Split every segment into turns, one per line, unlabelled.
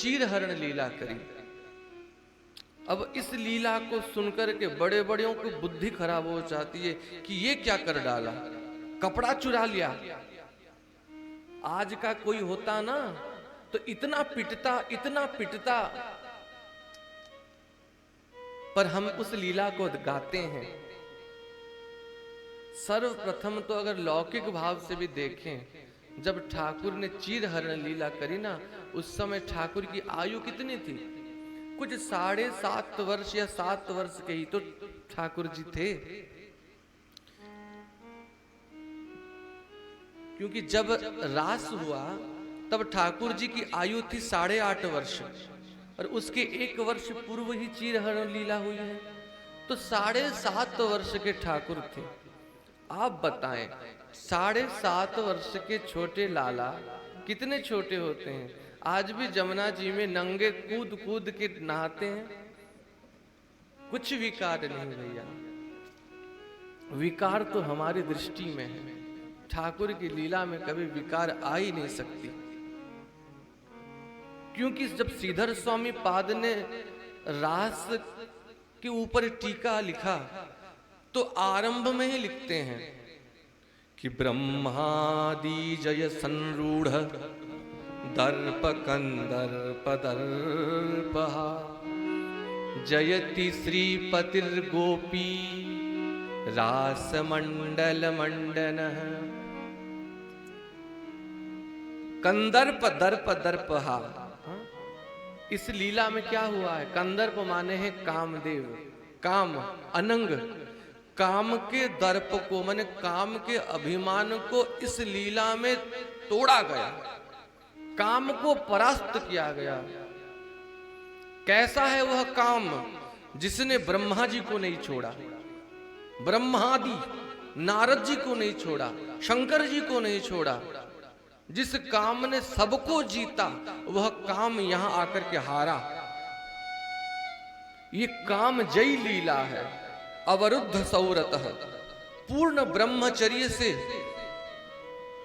चीरहरण लीला करी। अब इस लीला को सुनकर के बड़े बड़ों की बुद्धि खराब हो जाती है कि ये क्या कर डाला, कपड़ा चुरा लिया। आज का कोई होता ना तो इतना पिटता, पर हम उस लीला को गाते हैं। सर्वप्रथम तो अगर लौकिक भाव से भी देखें, जब ठाकुर ने चीरहरण लीला करी ना, उस समय ठाकुर की आयु कितनी थी? कुछ 7.5 वर्ष या 7 वर्ष के ही तो ठाकुर जी थे। क्योंकि जब रास हुआ तब ठाकुर जी की आयु थी 8.5 वर्ष, और उसके 1 वर्ष पूर्व ही चीरहरण लीला हुई है, तो 7.5 वर्ष के ठाकुर थे। आप बताएं, 7.5 वर्ष के छोटे लाला कितने छोटे होते हैं? आज भी जमुना जी में नंगे कूद कूद के नहाते हैं, कुछ विकार नहीं भैया। विकार तो हमारी दृष्टि में है, ठाकुर की लीला में कभी विकार आ ही नहीं सकती। क्योंकि जब श्रीधर स्वामी पाद ने रास के ऊपर टीका लिखा तो आरंभ में ही लिखते हैं कि ब्रह्मादि जय संरूढ़ दर्प कंदर्प दर्पहा जयति श्रीपतिर्गोपी रास मंडल मंडनः। कंदर्प दर्प दर्पहा, इस लीला में क्या हुआ है? कंदर्प माने हैं कामदेव, काम अनंग, काम के दर्प को माने काम के अभिमान को इस लीला में तोड़ा गया, काम को परास्त किया गया। कैसा है वह काम? जिसने ब्रह्मा जी को नहीं छोड़ा, ब्रह्मादि नारद जी को नहीं छोड़ा, शंकर जी को नहीं छोड़ा। जिस काम ने सबको जीता वह काम यहां आकर के हारा। ये काम जयी लीला है, अवरुद्ध सौरतः, पूर्ण ब्रह्मचर्य से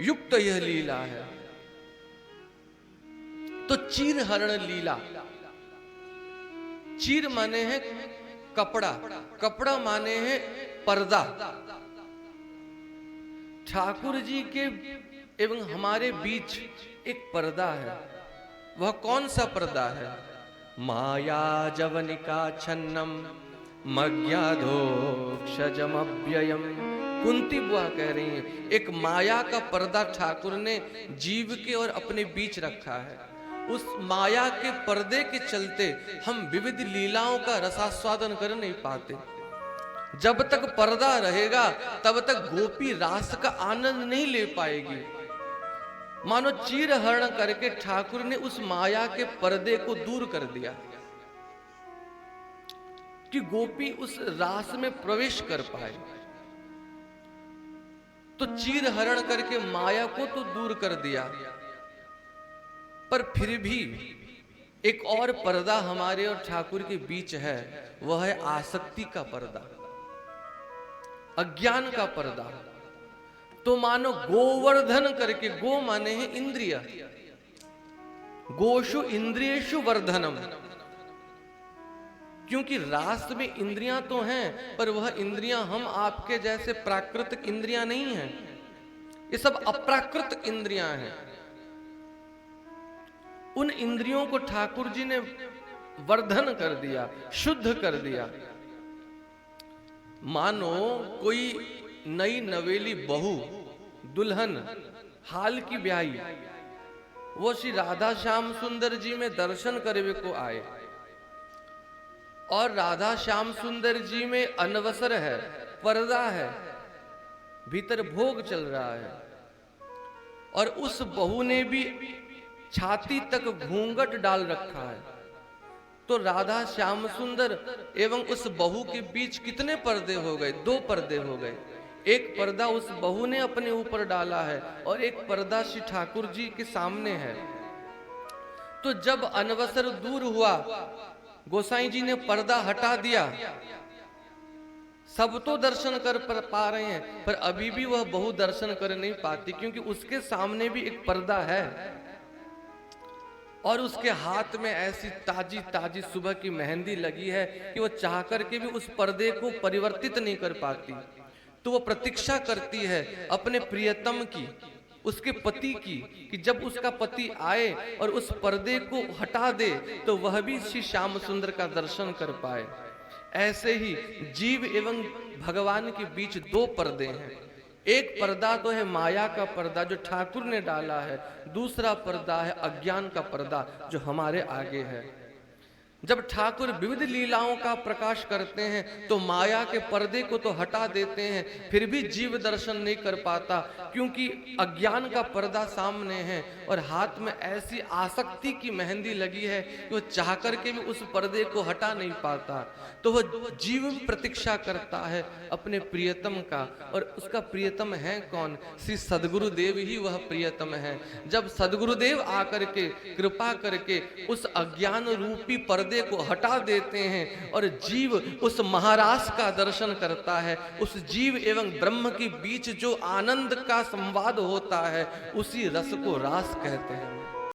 युक्त यह लीला है। तो चीरहरण लीला, चीर माने है कपड़ा, कपड़ा माने है पर्दा। ठाकुर जी के एवं हमारे बीच एक पर्दा है। वह कौन सा पर्दा है? माया जवनिका छन्नम मज्ञाधोक्षजमव्ययम। कुंती बुआ कह रही है, एक माया का पर्दा ठाकुर ने जीव के और अपने बीच रखा है। उस माया के पर्दे के चलते हम विविध लीलाओं का रसास्वादन कर नहीं पाते। जब तक पर्दा रहेगा तब तक गोपी रास का आनंद नहीं ले पाएगी। मानो चीरहरण करके ठाकुर ने उस माया के पर्दे को दूर कर दिया कि गोपी उस रास में प्रवेश कर पाए। तो चीरहरण करके माया को तो दूर कर दिया, पर फिर भी एक और पर्दा हमारे और ठाकुर के बीच है, वह है आसक्ति का पर्दा, अज्ञान का पर्दा। तो मानो गोवर्धन करके, गो माने है इंद्रिय, गोषु इंद्रियेषु वर्धनम। क्योंकि रास में इंद्रियां तो हैं, पर वह इंद्रियां हम आपके जैसे प्राकृतिक इंद्रियां नहीं हैं, ये सब अप्राकृत इंद्रियां हैं। उन इंद्रियों को ठाकुर जी ने वर्धन कर दिया, शुद्ध कर दिया। मानो कोई नई नवेली बहू, दुल्हन, हाल की ब्याही, वो श्री राधा श्याम सुंदर जी में दर्शन करने को आए, और राधा श्याम सुंदर जी में अनवसर है, पर्दा है, भीतर भोग चल रहा है, और उस बहू ने भी छाती तक घूंघट डाल रखा है। तो राधा श्याम सुंदर एवं उस बहू के बीच कितने पर्दे हो गए? 2 पर्दे हो गए। एक पर्दा उस बहू ने अपने ऊपर डाला है और एक पर्दा श्री ठाकुर जी के सामने है। तो जब अनवसर दूर हुआ, गोसाई जी ने पर्दा हटा दिया, सब तो दर्शन कर पा रहे हैं, पर अभी भी वह बहू दर्शन कर नहीं पाती, क्योंकि उसके सामने भी एक पर्दा है। और उसके हाथ में ऐसी ताजी ताजी सुबह की मेहंदी लगी है कि वो चाह कर के भी उस पर्दे को परिवर्तित नहीं कर पाती। तो वो प्रतीक्षा करती है अपने प्रियतम की, उसके पति की, कि जब उसका पति आए और उस पर्दे को हटा दे तो वह भी श्री श्याम सुंदर का दर्शन कर पाए। ऐसे ही जीव एवं भगवान के बीच दो पर्दे हैं। एक पर्दा तो है माया का पर्दा जो ठाकुर ने डाला है, दूसरा पर्दा है अज्ञान का पर्दा जो हमारे आगे है। जब ठाकुर विविध लीलाओं का प्रकाश करते हैं तो माया के पर्दे को तो हटा देते हैं, फिर भी जीव दर्शन नहीं कर पाता, क्योंकि अज्ञान का पर्दा सामने है और हाथ में ऐसी आसक्ति की मेहंदी लगी है कि वो चाह करके भी उस पर्दे को हटा नहीं पाता। तो वह जीव प्रतीक्षा करता है अपने प्रियतम का, और उसका प्रियतम है कौन? श्री सद्गुरुदेव ही वह प्रियतम है। जब सद्गुरुदेव आकर के कृपा करके उस अज्ञान रूपी पर्दे को हटा देते हैं और जीव उस महाराज का दर्शन करता है, उस जीव एवं ब्रह्म के बीच जो आनंद का संवाद होता है उसी रस को रास कहते हैं।